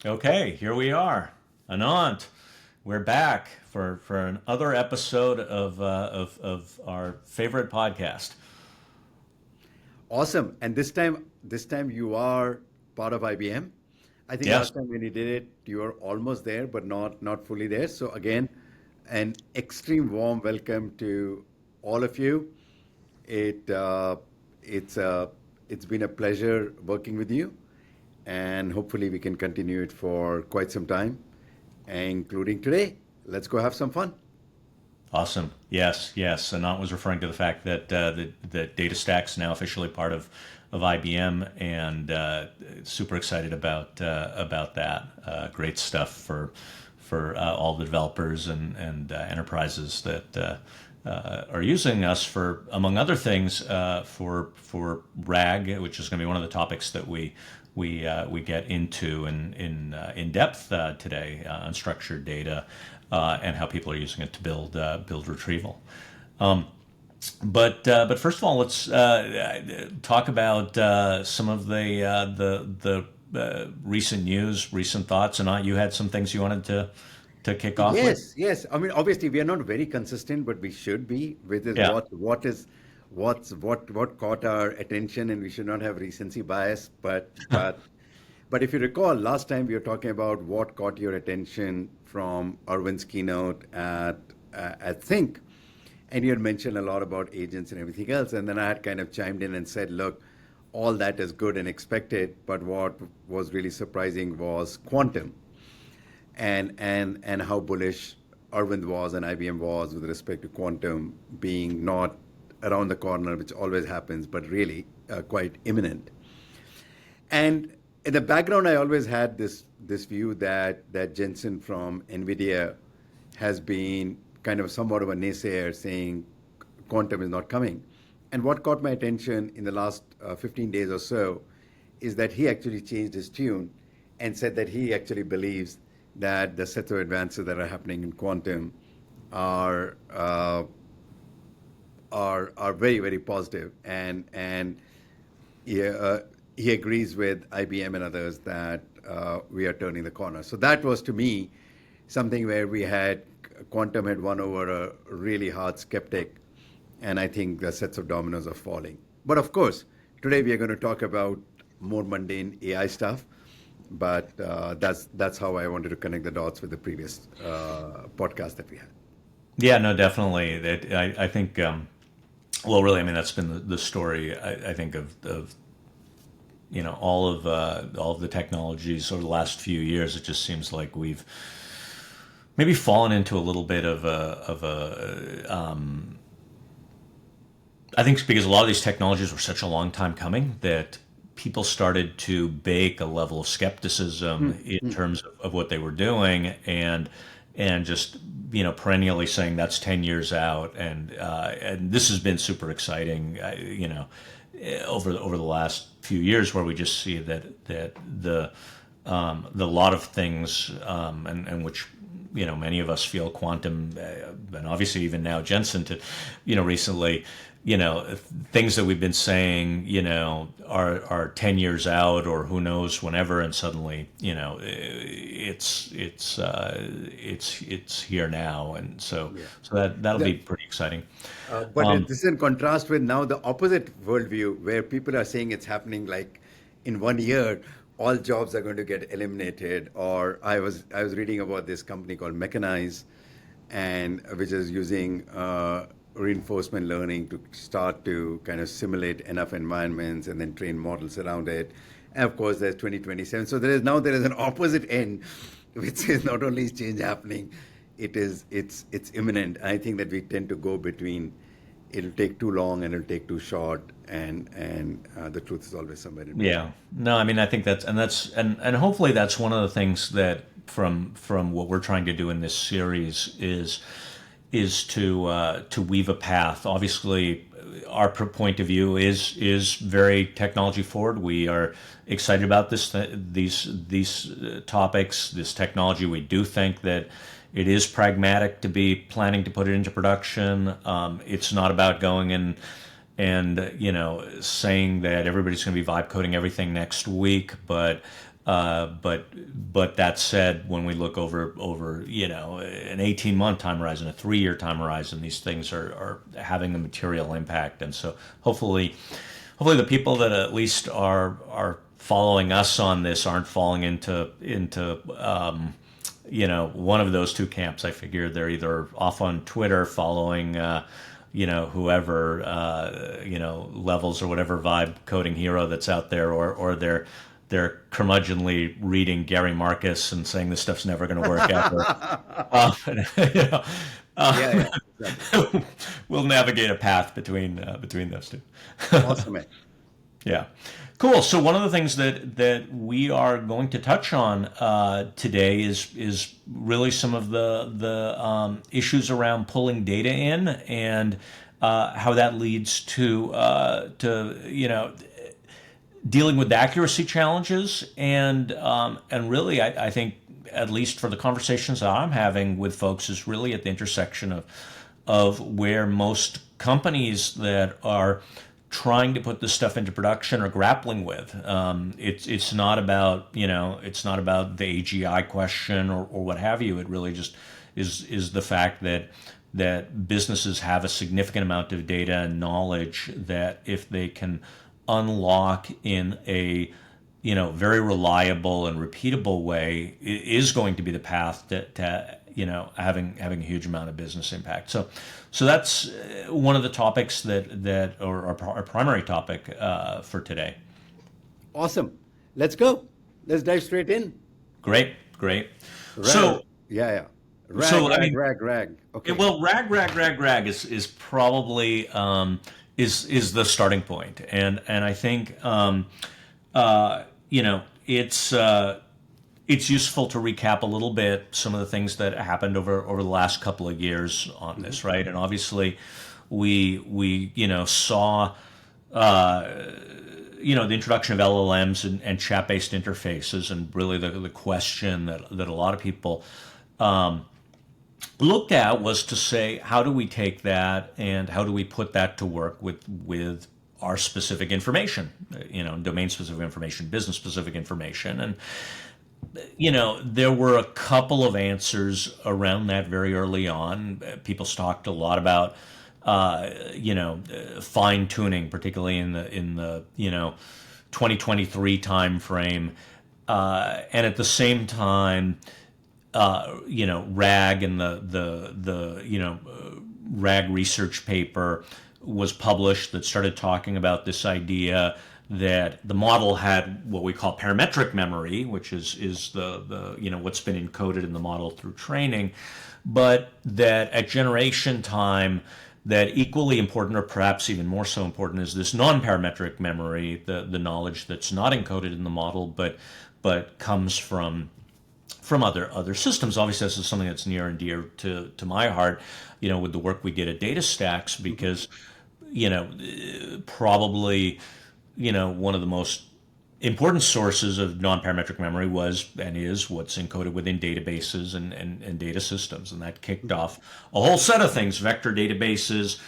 Okay, here we are. Anant, we're back for another episode of our favorite podcast. Awesome. And this time you are part of IBM. I think Yes. last time when you did it, you were almost there, but not fully there. So again, an extreme warm welcome to all of you. It it's it's been a pleasure working with you, and hopefully we can continue it for quite some time, including today. Let's go have some fun. Awesome. Yes, yes. Anant was referring to the fact that that DataStack's now officially part of IBM, and super excited about that. Great stuff for all the developers and enterprises that are using us for, among other things, for RAG, which is going to be one of the topics that we get into in depth today, unstructured data, and how people are using it to build retrieval. But first of all, let's talk about some of the recent news, recent thoughts. And you had some things you wanted to kick off with. Yes, yes. I mean, obviously, we are not very consistent, but we should be with is Yeah. what caught our attention, and we should not have recency bias. But if you recall, last time we were talking about what caught your attention from Arvind's keynote at Think, and you had mentioned a lot about agents and everything else, and then I had kind of chimed in and said, look, all that is good and expected, but what was really surprising was quantum and how bullish Arvind was and IBM was with respect to quantum being not around the corner, which always happens, but really quite imminent. And in the background, I always had this view that Jensen from NVIDIA has been kind of somewhat of a naysayer, saying quantum is not coming. And what caught my attention in the last 15 days or so is that he actually changed his tune and said that he actually believes that the sets of advances that are happening in quantum are are very very positive, and he agrees with IBM and others that we are turning the corner. So that was to me something where we had quantum had won over a really hard skeptic, and I think the sets of dominoes are falling. But of course, today we are going to talk about more mundane AI stuff. But that's how I wanted to connect the dots with the previous podcast that we had. Yeah. No. Definitely. That I think. Well, really, I mean, that's been the story. I think of all of the technologies over the last few years. It just seems like we've maybe fallen into a little bit of a. I think it's because a lot of these technologies were such a long time coming that people started to bake a level of Hmm, skepticism in hmm. terms of what they were doing, and just perennially saying that's 10 years out, and this has been super exciting, over the last few years, where we just see that the lot of things, and which many of us feel quantum, and obviously even now Jensen to recently, things that we've been saying, are 10 years out, or who knows whenever, and suddenly, it's here now, and so Yeah. that'll be The, pretty exciting. this is in contrast with now the opposite worldview where people are saying it's happening like in 1 year, all jobs are going to get eliminated. Or I was reading about this company called Mechanize, and which is using reinforcement learning to start to kind of simulate enough environments and then train models around it. And of course, there's 2027. So there is an opposite end, which is not only is change happening, it's imminent. I think that we tend to go between it'll take too long and it'll take too short, and the truth is always somewhere in between. Yeah. No, I mean, I think and hopefully that's one of the things that from what we're trying to do in this series is to weave a path. Obviously, our point of view is very technology forward. We are excited about these topics, this technology. We do think that it is pragmatic to be planning to put it into production. It's not about going and saying that everybody's going to be vibe coding everything next week, but But that said, when we look over an 18-month time horizon, a 3-year time horizon, these things are having a material impact. And so hopefully the people that at least are following us on this aren't falling into one of those two camps. I figure they're either off on Twitter following whoever Levels or whatever vibe coding hero that's out there, or they're curmudgeonly reading Gary Marcus and saying this stuff's never going to work ever. You know, Yeah, yeah, exactly. we'll navigate a path between those two. Awesome, man. Yeah. Cool. So one of the things that we are going to touch on today is really some of the issues around pulling data in, and how that leads to dealing with accuracy challenges, and really I think, at least for the conversations that I'm having with folks, is really at the intersection of where most companies that are trying to put this stuff into production are grappling with. It's not about the AGI question or what have you. It really just is the fact that businesses have a significant amount of data and knowledge that, if they can unlock in a very reliable and repeatable way, is going to be the path to having a huge amount of business impact. So that's one of the topics or our primary topic for today. Awesome. Let's go. Let's dive straight in. Great. Rag. So Yeah, yeah. Rag, so I rag, mean, rag, rag. Okay. well, rag is probably is the starting point, and I think it's useful to recap a little bit some of the things that happened over the last couple of years on this, right? And obviously, we saw the introduction of LLMs and chat-based interfaces, and really the question that a lot of people looked at was to say, how do we take that and how do we put that to work with our specific information, domain-specific information, business-specific information. And there were a couple of answers around that very early on. People talked a lot about, fine tuning, particularly in the 2023 time frame, and at the same time, RAG and the RAG research paper was published that started talking about this idea that the model had what we call parametric memory, which is the what's been encoded in the model through training, but that at generation time, that equally important, or perhaps even more so important, is this non-parametric memory, the knowledge that's not encoded in the model, but comes from other systems. Obviously, this is something that's near and dear to my heart, with the work we did at DataStax, because probably one of the most important sources of non-parametric memory was and is what's encoded within databases and data systems, and that kicked off a whole set of things. Vector databases,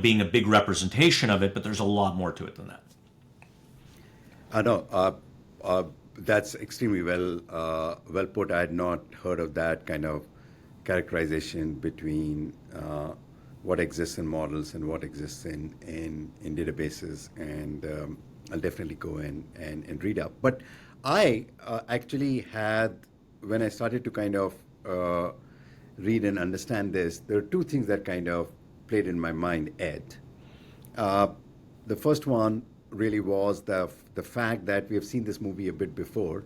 being a big representation of it, but there's a lot more to it than that. I know. That's extremely well put. I had not heard of that kind of characterization between what exists in models and what exists in databases, and I'll definitely go in and read up. But I actually had, when I started to kind of read and understand this, there are two things that kind of played in my mind, Ed. The first one really was the fact that we have seen this movie a bit before,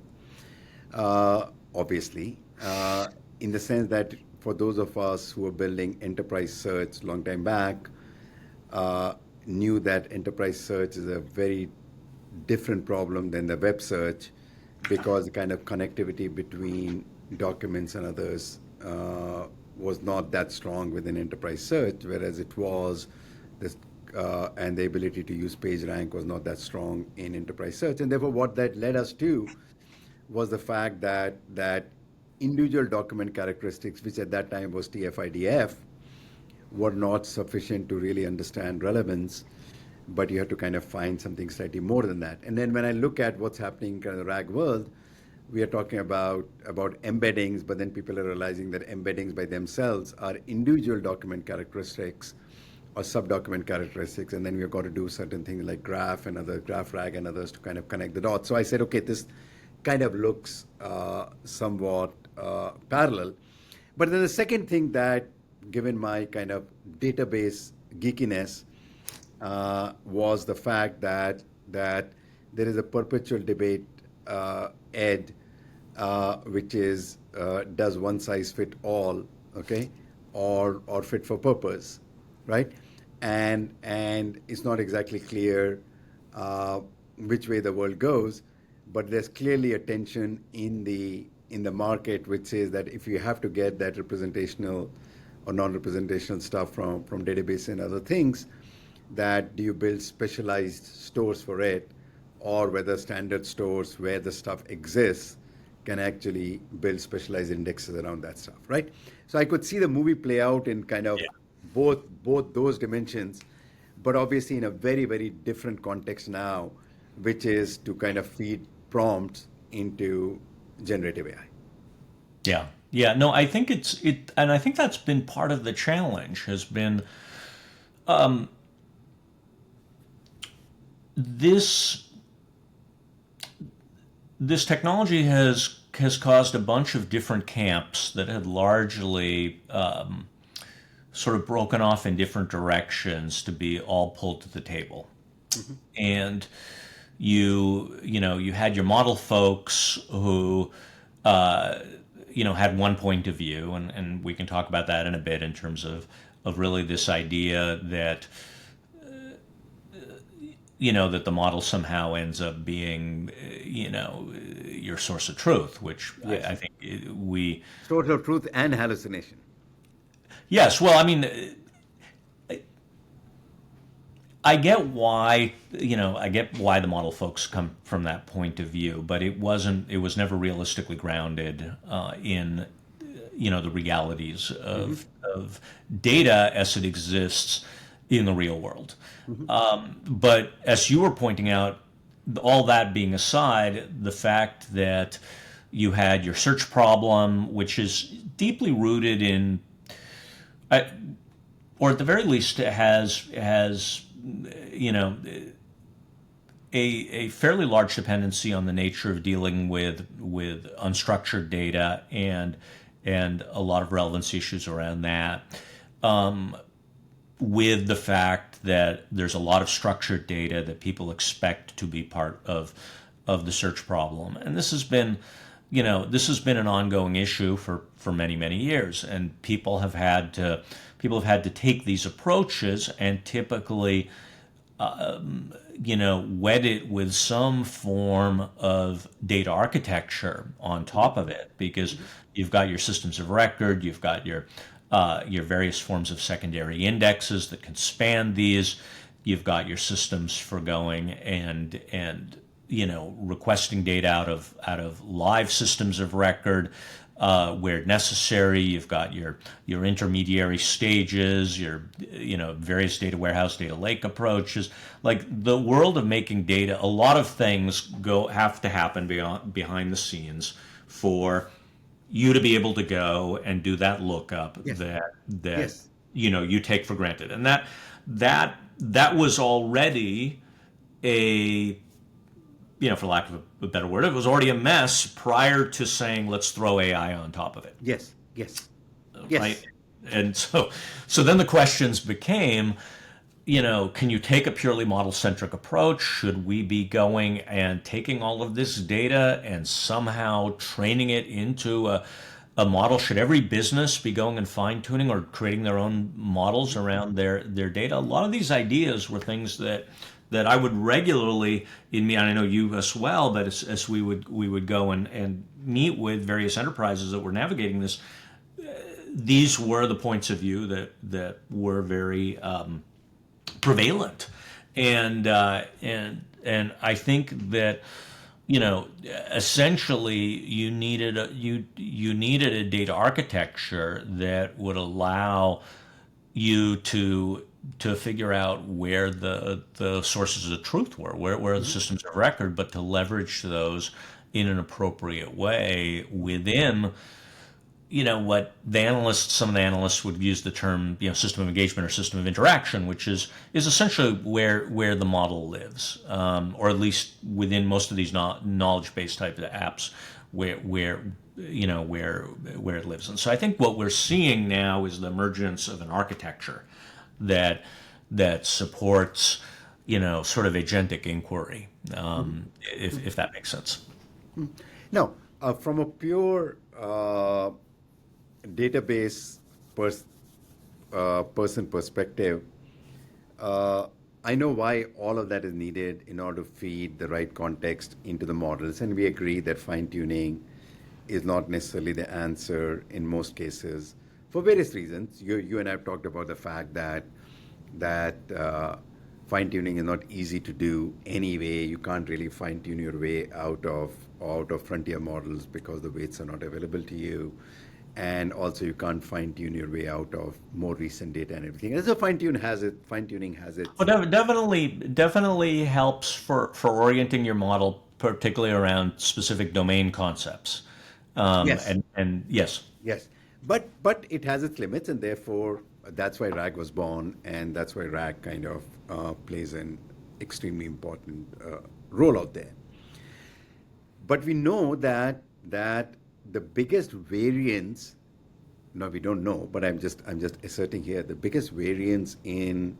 obviously, in the sense that for those of us who were building enterprise search long time back, knew that enterprise search is a very different problem than the web search, because the kind of connectivity between documents and others was not that strong within enterprise search, whereas it was this, and the ability to use PageRank was not that strong in enterprise search. And therefore, what that led us to was the fact that individual document characteristics, which at that time was TF-IDF, were not sufficient to really understand relevance. but you have to kind of find something slightly more than that. And then when I look at what's happening in kind of the RAG world, we are talking about embeddings, but then people are realizing that embeddings by themselves are individual document characteristics or sub-document characteristics, and then we've got to do certain things like graph and other graph RAG and others to kind of connect the dots. So I said, okay, this kind of looks somewhat parallel. But then the second thing that, given my kind of database geekiness, was the fact that there is a perpetual debate, Ed, which is does one size fit all, okay, or fit for purpose, right? And it's not exactly clear which way the world goes, but there's clearly a tension in the market which says that if you have to get that representational or non-representational stuff from database and other things, that do you build specialized stores for it, or whether standard stores where the stuff exists can actually build specialized indexes around that stuff, right? So I could see the movie play out in kind of both those dimensions, but obviously in a very, very different context now, which is to kind of feed prompts into generative AI. Yeah. Yeah. No, I think and I think that's been part of the challenge has been this technology has caused a bunch of different camps that had largely sort of broken off in different directions to be all pulled to the table. And you had your model folks who had one point of view, and we can talk about that in a bit in terms of really this idea that that the model somehow ends up being your source of truth, which Yes. I think we Source of truth and hallucination. yes. Well, I mean, I get why the model folks come from that point of view, but it was never realistically grounded in the realities of data as it exists in the real world. But as you were pointing out, all that being aside, the fact that you had your search problem, which is deeply rooted in, or at the very least has a fairly large dependency on the nature of dealing with unstructured data and a lot of relevance issues around that. With the fact that there's a lot of structured data that people expect to be part of the search problem, and this has been an ongoing issue for many years, and people have had to take these approaches and typically wed it with some form of data architecture on top of it, because you've got your systems of record, you've got your various forms of secondary indexes that can span these. You've got your systems for going and requesting data out of live systems of record where necessary. You've got your intermediary stages, your various data warehouse, data lake approaches. Like the world of making data, a lot of things have to happen behind the scenes for you to be able to go and do that lookup Yes. that Yes. you take for granted, and that was already a for lack of a better word, it was already a mess prior to saying let's throw AI on top of it, Yes. Yes. Yes. right? And so then the questions became, can you take a purely model-centric approach? Should we be going and taking all of this data and somehow training it into a model? Should every business be going and fine-tuning or creating their own models around their data? A lot of these ideas were things that I would regularly, and I know you as well, but as we would go and meet with various enterprises that were navigating this, these were the points of view that were very prevalent, and I think that essentially you needed a data architecture that would allow you to to figure out where the sources of truth were, where the systems of record, but to leverage those in an appropriate way within, what some of the analysts would use the term, system of engagement or system of interaction, which is essentially where the model lives, or at least within most of these knowledge-based type of apps, where it lives. And so I think what we're seeing now is the emergence of an architecture that supports, sort of agentic inquiry, if that makes sense. Now, from a pure database pers- person perspective, I know why all of that is needed in order to feed the right context into the models, and we agree that fine tuning is not necessarily the answer in most cases for various reasons. You and I have talked about the fact that fine tuning is not easy to do anyway. You can't really fine tune your way out of frontier models because the weights are not available to you. And also you can't fine tune your way out of more recent data and everything. And so fine tuning has it. Well, definitely helps for orienting your model, particularly around specific domain concepts. Yes. And yes. Yes, but it has its limits, and therefore that's why RAG was born, and that's why RAG kind of plays an extremely important role out there. But we know that the biggest variance, no, we don't know, but I'm just asserting here, the biggest variance in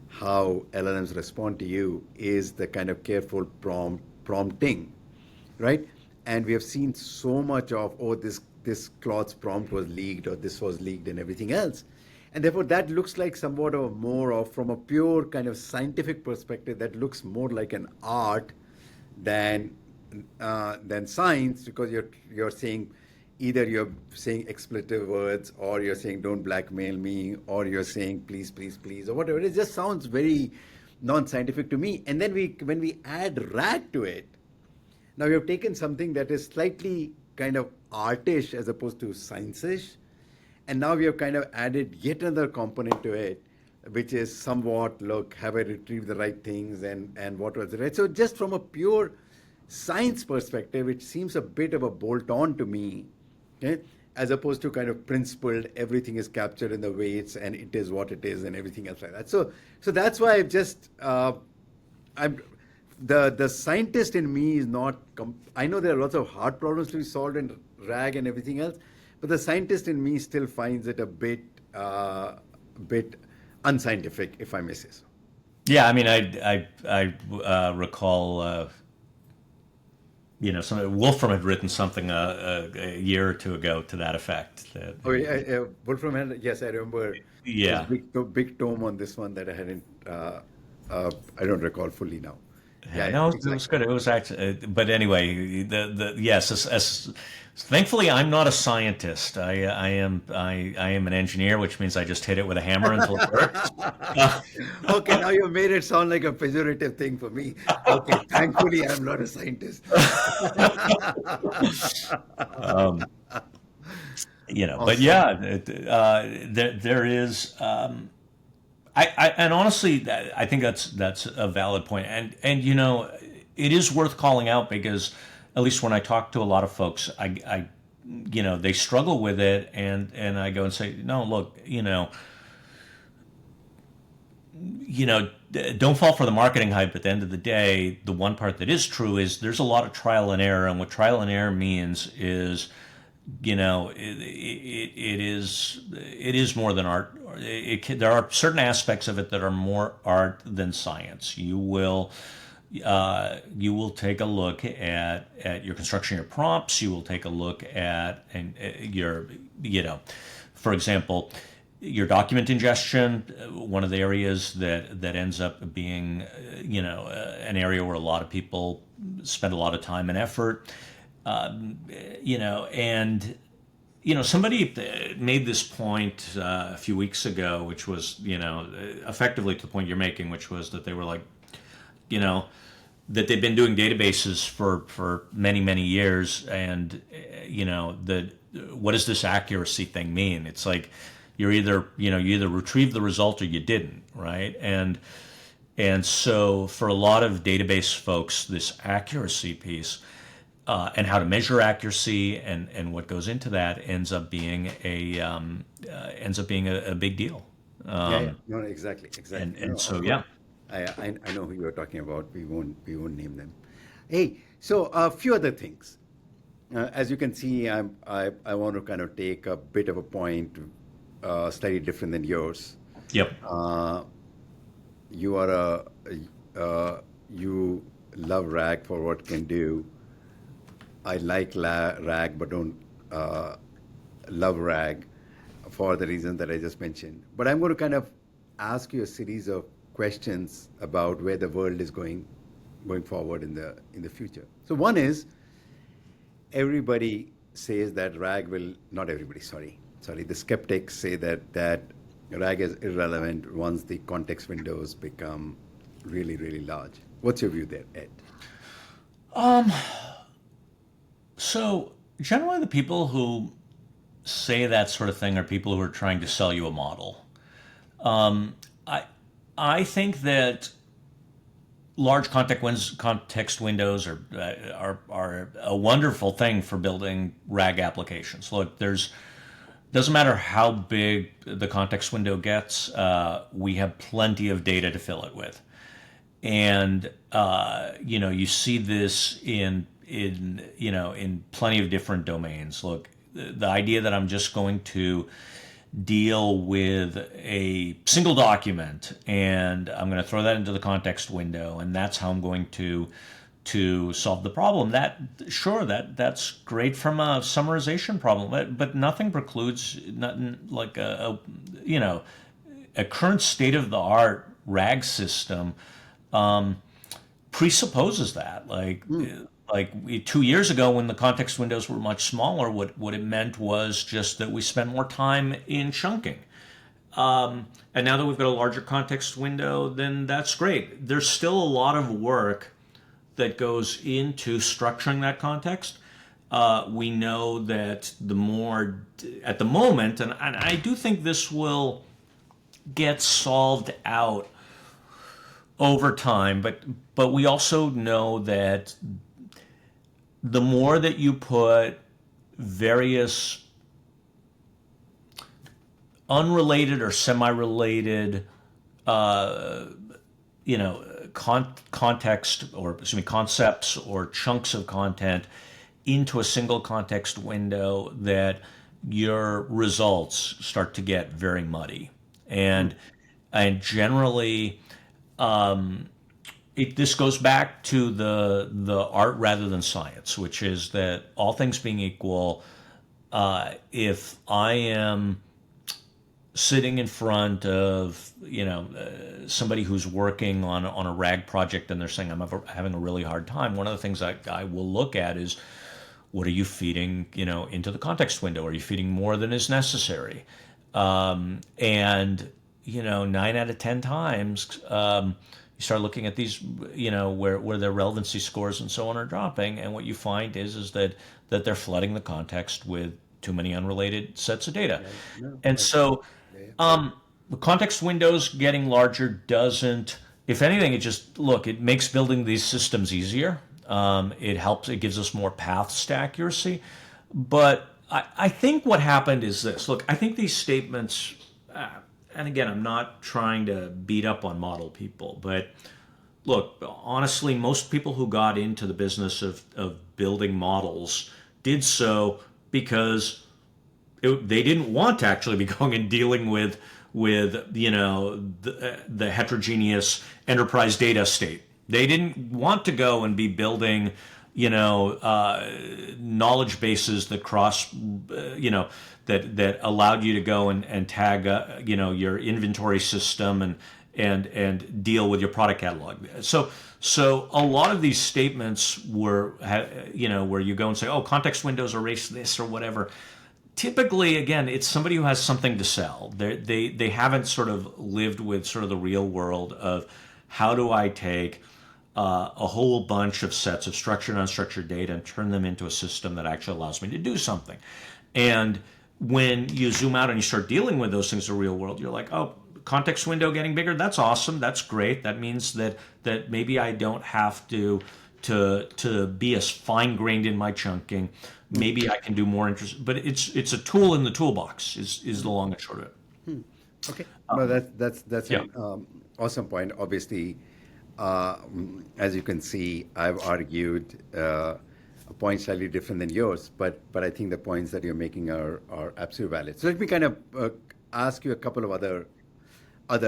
how LLMs respond to you is the kind of careful prompting, right? And we have seen so much of, oh, this Claude's prompt was leaked, or this was leaked, and everything else. And therefore, that looks like somewhat of more of, from a pure kind of scientific perspective, that looks more like an art than science, because you're saying, either you're saying expletive words, or you're saying don't blackmail me, or you're saying please, please, please, or whatever. It just sounds very non-scientific to me. And then when we add RAG to it, now we have taken something that is slightly kind of artish as opposed to science-ish, and now we have kind of added yet another component to it, which is somewhat, look, have I retrieved the right things, and what was it, right? So just from a pure science perspective, it seems a bit of a bolt-on to me, okay? As opposed to kind of principled, everything is captured in the weights, and it is what it is, and everything else like that. So that's why I've just, the scientist in me is not, I know there are lots of hard problems to be solved in RAG and everything else, but the scientist in me still finds it a bit unscientific, if I may say so. Yeah, I mean, I recall, Wolfram had written something a year or two ago to that effect. Oh, yeah, Wolfram had, yes, I remember. Yeah. This big tome on this one that I hadn't, I don't recall fully now. Yeah, no, it was good. It was actually, but anyway, yes. Thankfully, I'm not a scientist. I am an engineer, which means I just hit it with a hammer until it works. Okay, now you made it sound like a pejorative thing for me. Okay, thankfully, I'm not a scientist. But yeah, there is. And honestly, I think that's a valid point, and it is worth calling out, because at least when I talk to a lot of folks, I they struggle with it, and I go and say, no, look, don't fall for the marketing hype. At the end of the day, the one part that is true is there's a lot of trial and error, and what trial and error means is, it is more than art. There are certain aspects of it that are more art than science. You will take a look at your construction, your prompts. You will take a look at your, for example, your document ingestion. One of the areas that ends up being, an area where a lot of people spend a lot of time and effort. Somebody made this point a few weeks ago, which was, effectively to the point you're making, which was that they were like, that they've been doing databases for many, many years, and, what does this accuracy thing mean? It's like, you either retrieved the result or you didn't, right? And so for a lot of database folks, this accuracy piece and how to measure accuracy and what goes into that ends up being a big deal. Yeah. No, exactly, And exactly. No, and of so course. yeah. I know who you're talking about. We won't name them. Hey, so a few other things. As you can see, I want to kind of take a bit of a point, slightly different than yours. Yep. Uh, you are you love RAG for what it can do. I like RAG, but don't uh, love RAG for the reason that I just mentioned. But I'm going to kind of ask you a series of questions about where the world is going forward in the future. So one is, everybody says that RAG will, not everybody, sorry, the skeptics say that RAG is irrelevant once the context windows become really, really large. What's your view there, Ed? So generally, the people who say that sort of thing are people who are trying to sell you a model. I I think that large context windows are a wonderful thing for building RAG applications. Look, there's doesn't matter how big the context window gets, we have plenty of data to fill it with. And you see this in plenty of different domains. Look, the idea that I'm just going to deal with a single document and I'm going to throw that into the context window and that's how I'm going to solve the problem. That's great from a summarization problem, but nothing precludes, nothing like a current state of the art RAG system presupposes that. Like 2 years ago, when the context windows were much smaller, what it meant was just that we spent more time in chunking. And now that we've got a larger context window, then that's great. There's still a lot of work that goes into structuring that context. We know that the more, at the moment, and I do think this will get solved out over time, but we also know that the more that you put various unrelated or semi-related, context, or excuse me, concepts or chunks of content into a single context window, that your results start to get very muddy, and generally, this goes back to the art rather than science, which is that all things being equal, if I am sitting in front of somebody who's working on a RAG project and they're saying I'm having a really hard time, one of the things I will look at is, what are you feeding into the context window? Are you feeding more than is necessary? And 9 out of 10 times, you start looking at these, where their relevancy scores and so on are dropping, and what you find is that they're flooding the context with too many unrelated sets of data. No, And so the context windows getting larger doesn't, if anything, it makes building these systems easier. It gives us more paths to accuracy. But I think what happened is this. Look, I think these statements, and again, I'm not trying to beat up on model people, but look, honestly, most people who got into the business of building models did so because they didn't want to actually be going and dealing with the heterogeneous enterprise data state. They didn't want to go and be building knowledge bases that that allowed you to go and tag your inventory system and deal with your product catalog. So a lot of these statements were where you go and say, oh, context windows erase this or whatever. Typically, again, it's somebody who has something to sell. They haven't sort of lived with sort of the real world of, how do I take a whole bunch of sets of structured and unstructured data and turn them into a system that actually allows me to do something. And when you zoom out and you start dealing with those things in the real world, you're like, oh, context window getting bigger. That's awesome. That's great. That means that maybe I don't have to be as fine grained in my chunking. Maybe I can do more interest. But it's a tool in the toolbox. Is the long and short of it. Okay. Well, that's Yeah. an awesome point. Obviously, as you can see, I've argued a point slightly different than yours, but I think the points that you're making are absolutely valid. So let me kind of ask you a couple of other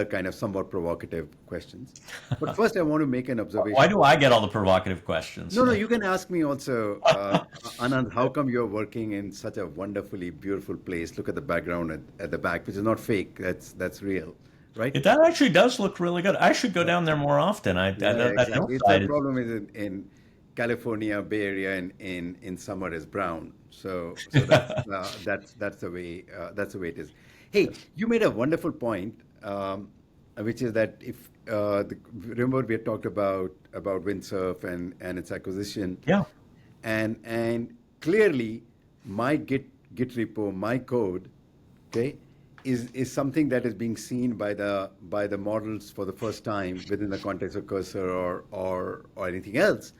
kind of somewhat provocative questions. But first, I want to make an observation. Why do I get all the provocative questions? No, you can ask me also, Anand, how come you're working in such a wonderfully beautiful place? Look at the background at the back, which is not fake. That's real, right? That actually does look really good. I should go down there more often. Yeah, That exactly. It's the hillside is. problem is in California, Bay Area, and in summer is brown. So that's the way it is. Hey, you made a wonderful point, which is that if remember we had talked about Windsurf and its acquisition, Yeah. and clearly my Git repo, my code, okay, is something that is being seen by the models for the first time within the context of Cursor or anything else,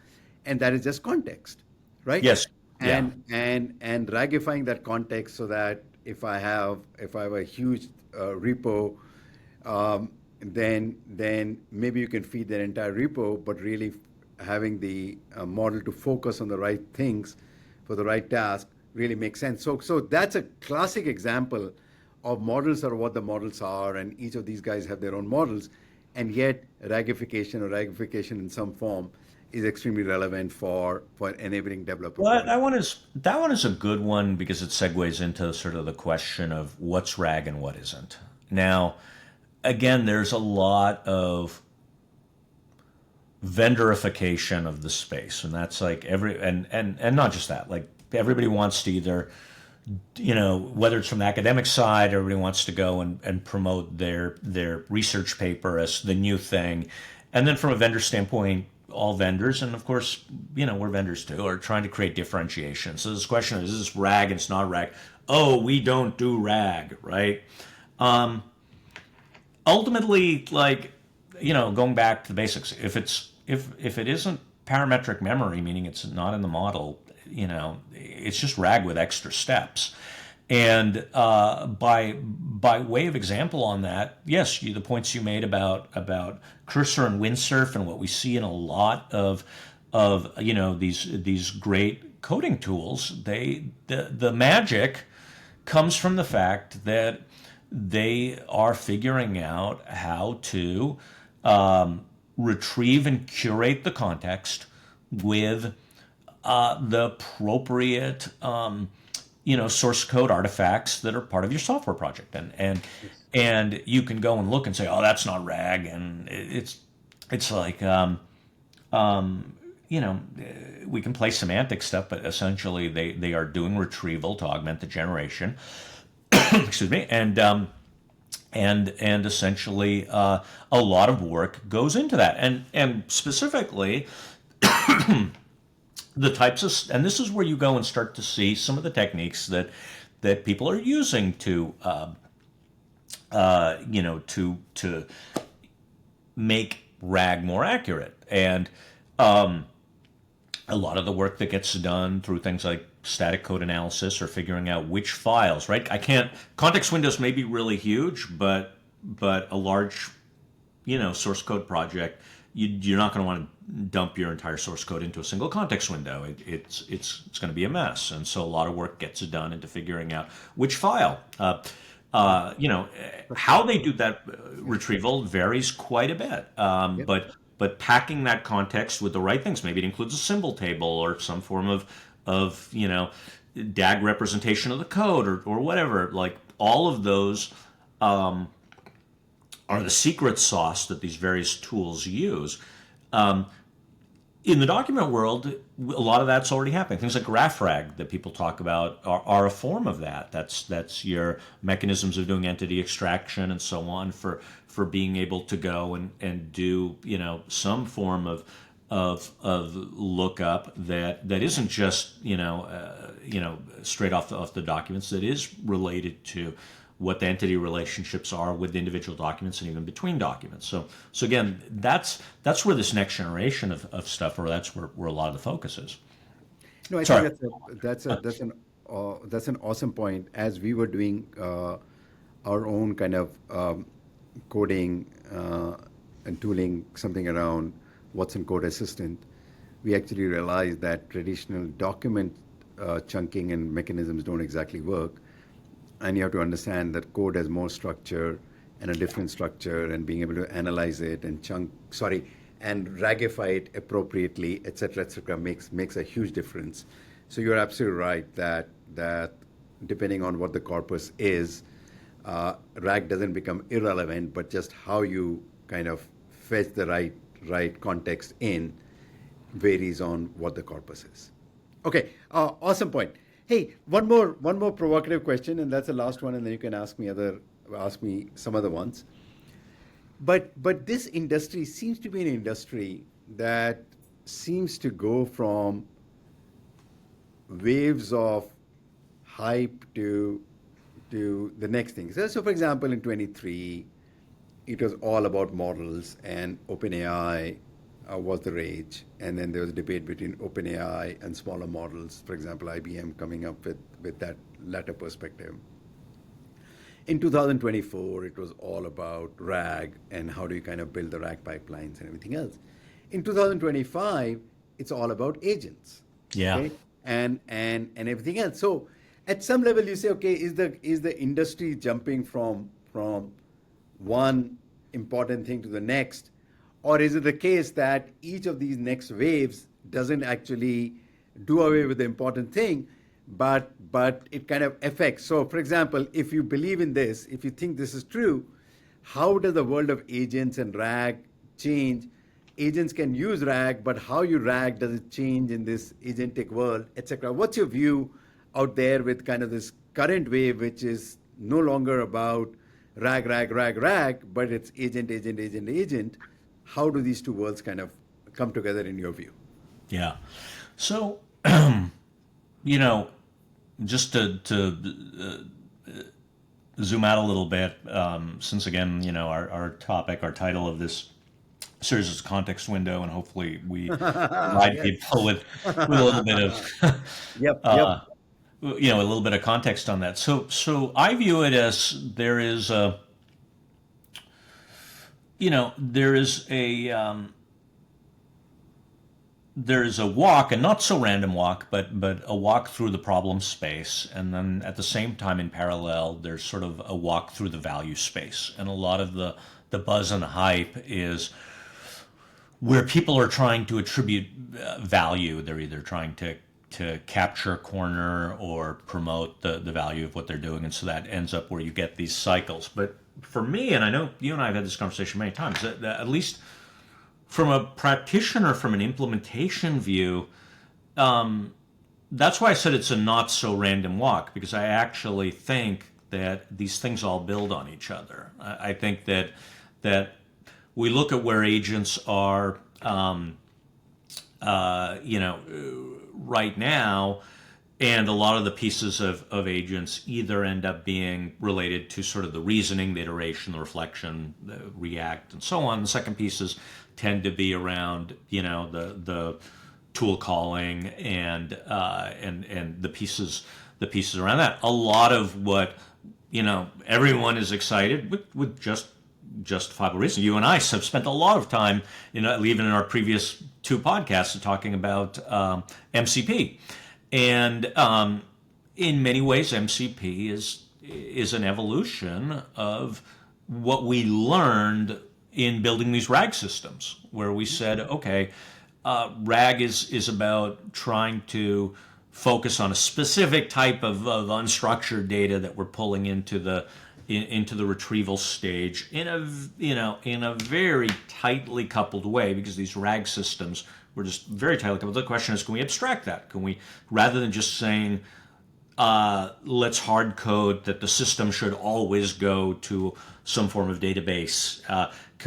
and that is just context, right? Yes. Yeah. And ragifying that context so that if I have a huge repo, then maybe you can feed that entire repo, but really having the model to focus on the right things for the right task really makes sense. So that's a classic example of models are what the models are, and each of these guys have their own models, and yet ragification in some form is extremely relevant for enabling developer. Well, that one is a good one because it segues into sort of the question of what's RAG and what isn't. Now, again, there's a lot of vendorification of the space, and that's like and not just that. Like everybody wants to either, whether it's from the academic side, everybody wants to go and promote their research paper as the new thing, and then from a vendor standpoint, all vendors, and of course, we're vendors too, are trying to create differentiation. So this question is this RAG and it's not RAG? Oh, we don't do RAG, right? Ultimately, like, going back to the basics, if it isn't parametric memory, meaning it's not in the model, it's just RAG with extra steps. And by way of example on that, yes, the points you made about Cursor and Windsurf and what we see in a lot of these great coding tools, the magic comes from the fact that they are figuring out how to retrieve and curate the context with the appropriate source code artifacts that are part of your software project, and you can go and look and say, oh, that's not RAG, and it's like we can play semantic stuff, but essentially they are doing retrieval to augment the generation. Excuse me, and essentially a lot of work goes into that, and specifically the types of, and this is where you go and start to see some of the techniques that people are using to to make RAG more accurate, and a lot of the work that gets done through things like static code analysis or figuring out which files, right? Context windows may be really huge, but a large, source code project, you're not going to want to dump your entire source code into a single context window. It's going to be a mess, and so a lot of work gets done into figuring out which file. How they do that retrieval varies quite a bit, but packing that context with the right things. Maybe it includes a symbol table or some form of DAG representation of the code or whatever. Like all of those are the secret sauce that these various tools use. In the document world, a lot of that's already happening. Things like GraphRag that people talk about are a form of that. That's your mechanisms of doing entity extraction and so on for being able to go and do some form of lookup that isn't just straight off the documents, that is related to what the entity relationships are with individual documents and even between documents. So again, that's where this next generation of stuff, or that's where a lot of the focus is. No, I think Sorry. that's an awesome point. As we were doing our own kind of coding and tooling, something around Watson Code Assistant, we actually realized that traditional document chunking and mechanisms don't exactly work, and you have to understand that code has more structure and a different structure, and being able to analyze it and and ragify it appropriately, et cetera, makes a huge difference. So you're absolutely right that depending on what the corpus is, RAG doesn't become irrelevant, but just how you kind of fetch the right context in varies on what the corpus is. Okay, awesome point. Hey, one more provocative question, and that's the last one, and then you can ask me some other ones. But this industry seems to be an industry that seems to go from waves of hype to the next thing. So for example, in 23, it was all about models, and OpenAI was the rage. And then there was a debate between OpenAI and smaller models, for example, IBM coming up with that latter perspective. In 2024, it was all about RAG and how do you kind of build the RAG pipelines and everything else. In 2025, it's all about agents, Yeah. okay, and everything else. So, at some level, you say, okay, is the industry jumping from one important thing to the next, or is it the case that each of these next waves doesn't actually do away with the important thing, but it kind of affects? So, for example, if you believe in this, if you think this is true, how does the world of agents and RAG change? Agents can use RAG, but how you RAG, does it change in this agentic world, etc.? What's your view out there with kind of this current wave, which is no longer about RAG, but it's agent? How do these two worlds kind of come together in your view? Yeah. So, just to zoom out a little bit, since again, our topic, our title of this series is context window, and hopefully we provide Yes. people with a little bit of Yep. a little bit of context on that. So I view it as there is a walk, and not so random walk, but a walk through the problem space, and then at the same time, in parallel, there's sort of a walk through the value space, and a lot of the buzz and the hype is where people are trying to attribute value. They're either trying to capture a corner or promote the value of what they're doing, and so that ends up where you get these cycles. But for me, and I know you and I have had this conversation many times, that at least from a practitioner, from an implementation view, that's why I said it's a not so random walk, because I actually think that these things all build on each other. I think that we look at where agents are, right now, and a lot of the pieces of agents either end up being related to sort of the reasoning, the iteration, the reflection, the react, and so on. The second pieces tend to be around, the tool calling and the pieces around that. A lot of what everyone is excited with just justifiable reason. You and I have spent a lot of time, even in our previous two podcasts, talking about MCP, and in many ways, MCP is an evolution of what we learned in building these RAG systems, where we said, okay, RAG is about trying to focus on a specific type of unstructured data that we're pulling into the retrieval stage in a very tightly coupled way, because these RAG systems were just very tightly coupled. The question is, can we abstract that? Can we, rather than just saying, let's hard code that the system should always go to some form of database,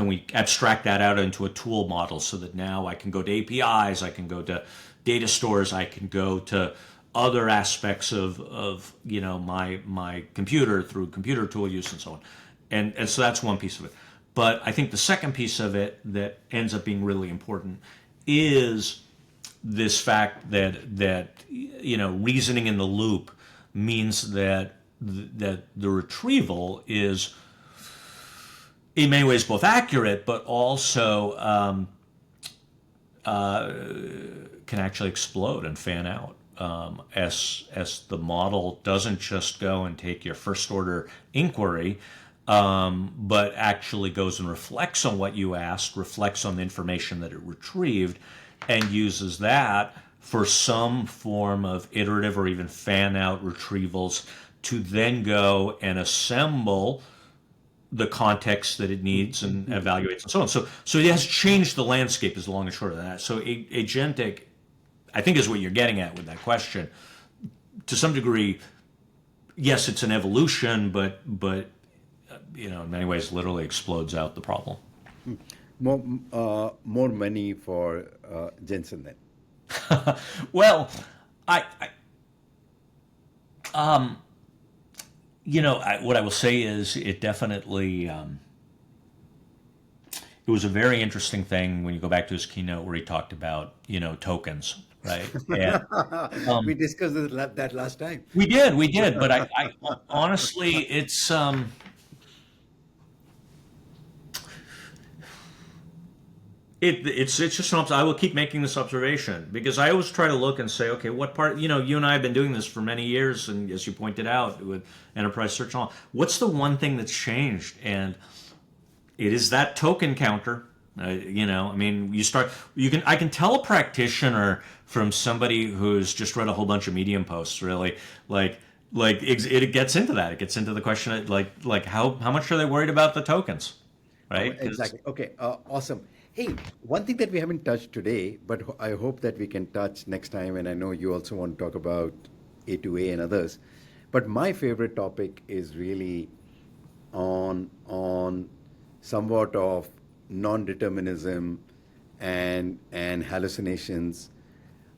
we abstract that out into a tool model so that now I can go to APIs, I can go to data stores, I can go to other aspects of my computer through computer tool use and so on. And so that's one piece of it. But I think the second piece of it that ends up being really important is this fact that reasoning in the loop means that the retrieval is in many ways both accurate, but also can actually explode and fan out as the model doesn't just go and take your first order inquiry, but actually goes and reflects on what you asked, reflects on the information that it retrieved, and uses that for some form of iterative or even fan out retrievals to then go and assemble the context that it needs and evaluates and so on. So it has changed the landscape is the long and short of that. So agentic, I think, is what you're getting at with that question. To some degree, yes, it's an evolution, but in many ways literally explodes out the problem. More money for Jensen then. Well, what I will say is it definitely it was a very interesting thing when you go back to his keynote where he talked about tokens, right? And, We discussed that last time. we did, but I honestly, it's just I will keep making this observation because I always try to look and say, okay, what part, you and I have been doing this for many years, and as you pointed out with enterprise search and all, what's the one thing that's changed? And it is that token counter. I mean, I can tell a practitioner from somebody who's just read a whole bunch of Medium posts, really, it gets into that. It gets into the question of, like how much are they worried about the tokens, right? Exactly. Okay. Awesome. Hey, one thing that we haven't touched today, but I hope that we can touch next time, and I know you also want to talk about A2A and others, but my favorite topic is really on somewhat of non-determinism and hallucinations.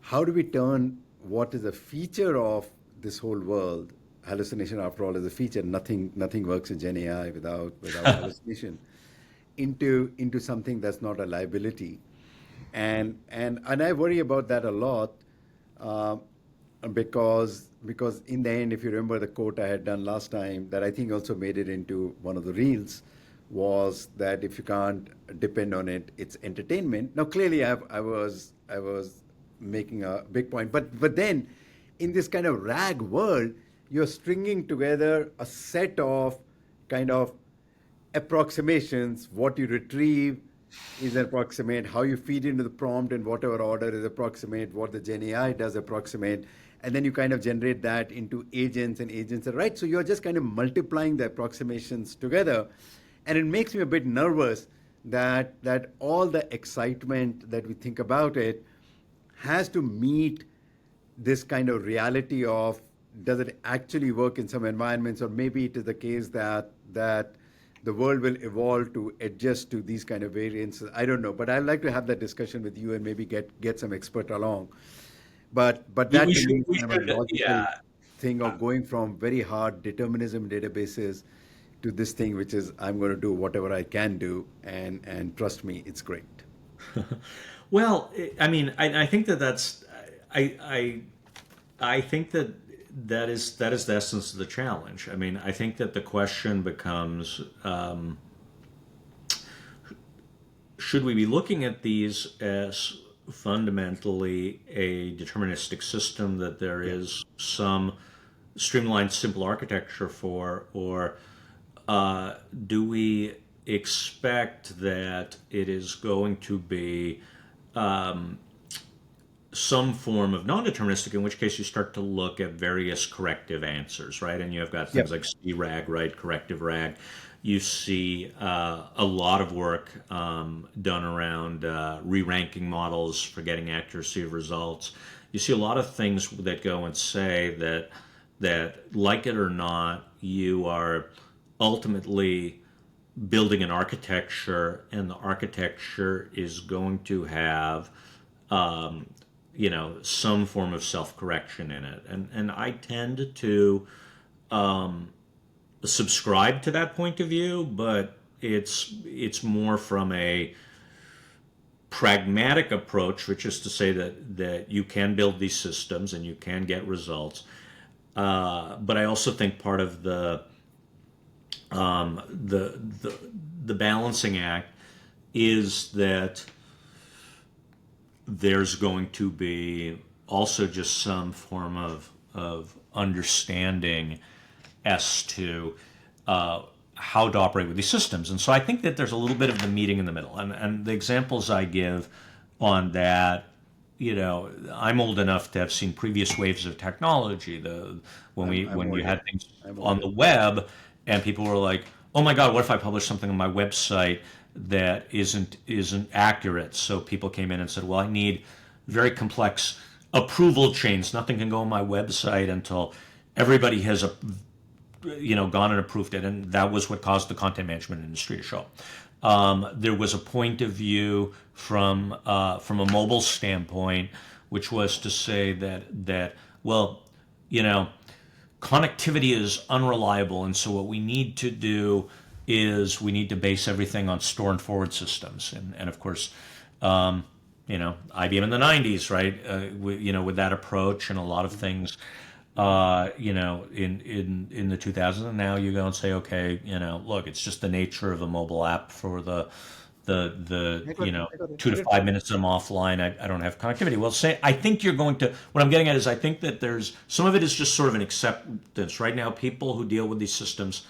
How do we turn what is a feature of this whole world? Hallucination, after all, is a feature. Nothing works in Gen AI without hallucination. Into something that's not a liability, and I worry about that a lot, because in the end, if you remember the quote I had done last time that I think also made it into one of the reels, was that if you can't depend on it, it's entertainment. Now clearly I was making a big point, but then in this kind of RAG world, you're stringing together a set of kind of approximations. What you retrieve is approximate, how you feed into the prompt in whatever order is approximate, what the Gen AI does approximate, and then you kind of generate that into agents, and agents are right. So you're just kind of multiplying the approximations together, and it makes me a bit nervous that all the excitement that we think about it has to meet this kind of reality of, does it actually work in some environments, or maybe it is the case that the world will evolve to adjust to these kind of variances. I don't know, but I'd like to have that discussion with you and maybe get some expert along. But that to me is kind of a logical thing of going from very hard determinism databases to this thing, which is I'm going to do whatever I can do, and trust me, it's great. Well, I mean, I think that's I think that is the essence of the challenge. I mean, I think that the question becomes, should we be looking at these as fundamentally a deterministic system that there is some streamlined, simple architecture for, or do we expect that it is going to be some form of non-deterministic, in which case you start to look at various corrective answers, right? And you have got things like CRAG, right? Corrective RAG. You see a lot of work done around re-ranking models for getting accuracy of results. You see a lot of things that go and say that like it or not, you are ultimately building an architecture, and the architecture is going to have some form of self-correction in it, and I tend to subscribe to that point of view, but it's more from a pragmatic approach, which is to say that you can build these systems and you can get results. But I also think part of um, the the balancing act is that there's going to be also just some form of understanding as to how to operate with these systems. And so I think that there's a little bit of the meeting in the middle. And the examples I give on that, I'm old enough to have seen previous waves of technology. I'm When you older. had things I'm on older. the web, and people were like, "Oh my God, what if I publish something on my website that isn't accurate?" So people came in and said, "Well, I need very complex approval chains. Nothing can go on my website until everybody has gone and approved it," and that was what caused the content management industry to show up. There was a point of view from a mobile standpoint, which was to say that well, you know, connectivity is unreliable, and so what we need to do is we need to base everything on store and forward systems, and of course, IBM in the '90s, right? With that approach and a lot of things in the 2000s, and now you go and say, okay, look, it's just the nature of a mobile app for the I got it. I got it. two to 5 minutes I'm offline. I don't have connectivity. Well, I think you're going to. What I'm getting at is I think that there's some of it is just sort of an acceptance right now. People who deal with these systems,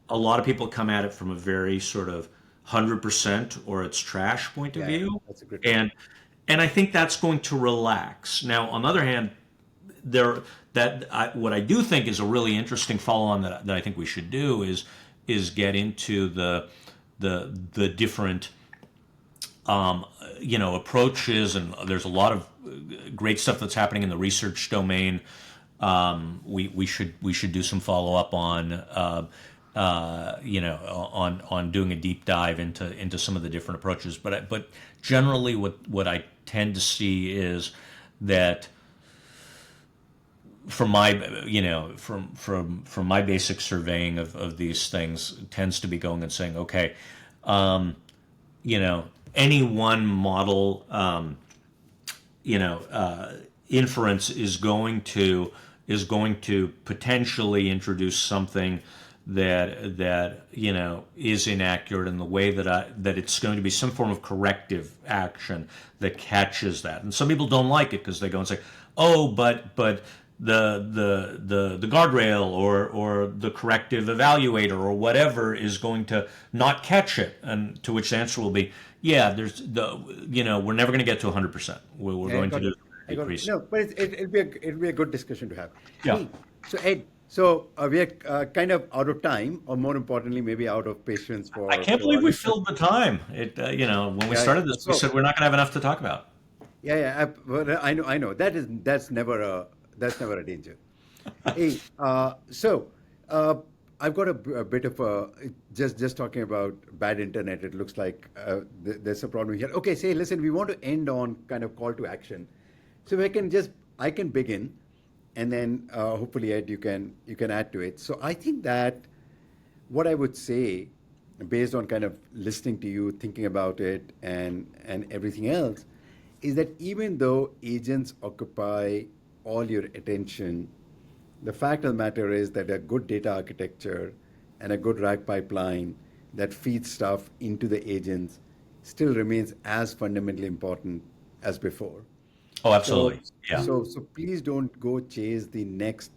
a lot of people come at it from a very sort of 100% or it's trash point of Yeah, yeah, view, that's a good point. and I think that's going to relax. Now, on the other hand, what I do think is a really interesting follow-on that I think we should do is get into the different approaches, and there's a lot of great stuff that's happening in the research domain. We should do some follow-up on doing a deep dive into some of the different approaches. But generally, what I tend to see is that from my from my basic surveying of these things tends to be going and saying, okay, any one model inference is going to potentially introduce something that is inaccurate in the way that it's going to be some form of corrective action that catches that. And some people don't like it because they go and say, oh, but the guardrail or the corrective evaluator or whatever is going to not catch it, and to which the answer will be, yeah, we're never going to get to 100%. We're Yeah, I going to got it. do I got it. decrease. No, but it'll be a good discussion to have. Yeah. Hey, so Ed, so we are kind of out of time, or more importantly, maybe out of patience I can't for our believe we listeners. filled the time. When we Yeah, started yeah. this, we said we're not going to have enough to talk about. But I know. That's never a danger. Hey, I've got a bit of a just talking about bad internet. It looks like there's a problem here. Okay, say, listen, we want to end on kind of call to action. So I can begin, and then hopefully Ed, you can add to it. So I think that what I would say, based on kind of listening to you, thinking about it, and everything else, is that even though agents occupy all your attention, the fact of the matter is that a good data architecture and a good RAG pipeline that feeds stuff into the agents still remains as fundamentally important as before. Oh, So, absolutely. Yeah. so please don't go chase the next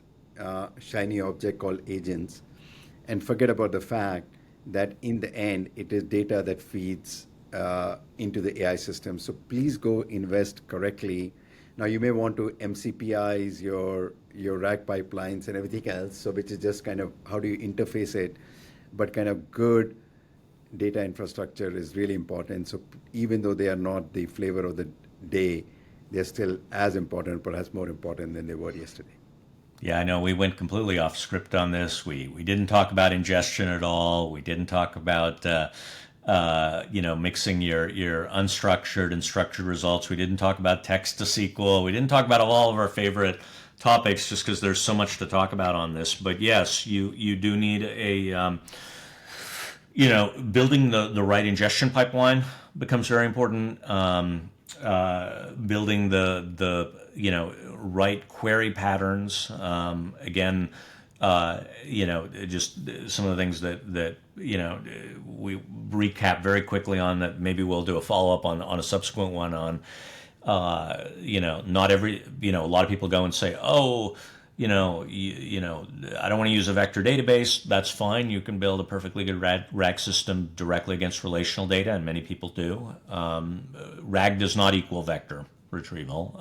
shiny object called agents, and forget about the fact that in the end it is data that feeds into the AI system. So please go invest correctly. Now you may want to MCPIs your RAG pipelines and everything else. So which is just kind of how do you interface it, but kind of good data infrastructure is really important. So even though they are not the flavor of the day, they're still as important, perhaps more important than they were yesterday. Yeah, I know we went completely off script on this. We didn't talk about ingestion at all. We didn't talk about mixing your unstructured and structured results. We didn't talk about text to SQL. We didn't talk about all of our favorite topics just because there's so much to talk about on this. But yes, you do need building the right ingestion pipeline becomes very important. Building the right query patterns. Again, just some of the things that we recap very quickly on that. Maybe we'll do a follow up on a subsequent one on. Not every, a lot of people go and say, oh, I don't want to use a vector database. That's fine. You can build a perfectly good RAG system directly against relational data, and many people do. RAG does not equal vector retrieval.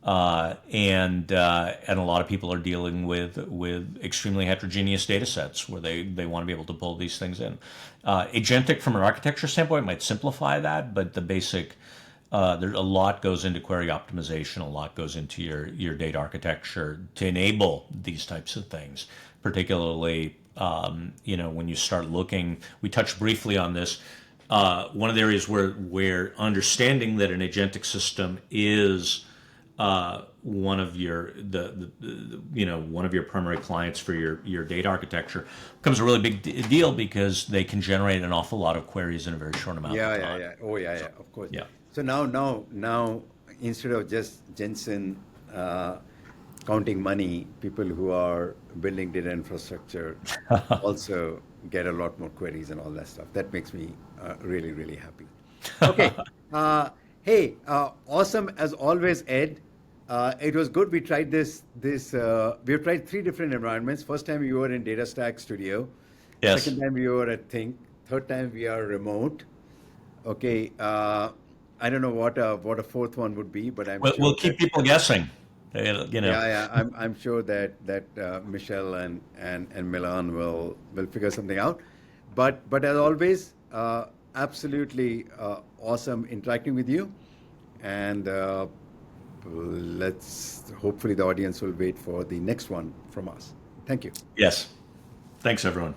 And a lot of people are dealing with extremely heterogeneous data sets where they want to be able to pull these things in. Agentic, from an architecture standpoint, might simplify that, but the basic there's a lot goes into query optimization, a lot goes into your data architecture to enable these types of things, particularly when you start looking. We touched briefly on this. One of the areas where understanding that an agentic system is one of your one of your primary clients for your data architecture becomes a really big deal because they can generate an awful lot of queries in a very short amount of time. Yeah. Oh, yeah, of course. Yeah. So now, instead of just Jensen counting money, people who are building data infrastructure also get a lot more queries and all that stuff. That makes me really, really happy. Okay. Hey, awesome as always, Ed. It was good. We tried we've tried 3 different environments. First time you were in DataStax Studio. Yes. Second time we were at Think. Third time we are remote. Okay. I don't know what a fourth one would be, but We'll keep people guessing. Yeah. I'm sure that Michelle and Milan will figure something out. But as always, absolutely awesome interacting with you, and hopefully the audience will wait for the next one from us. Thank you. Yes. Thanks, everyone.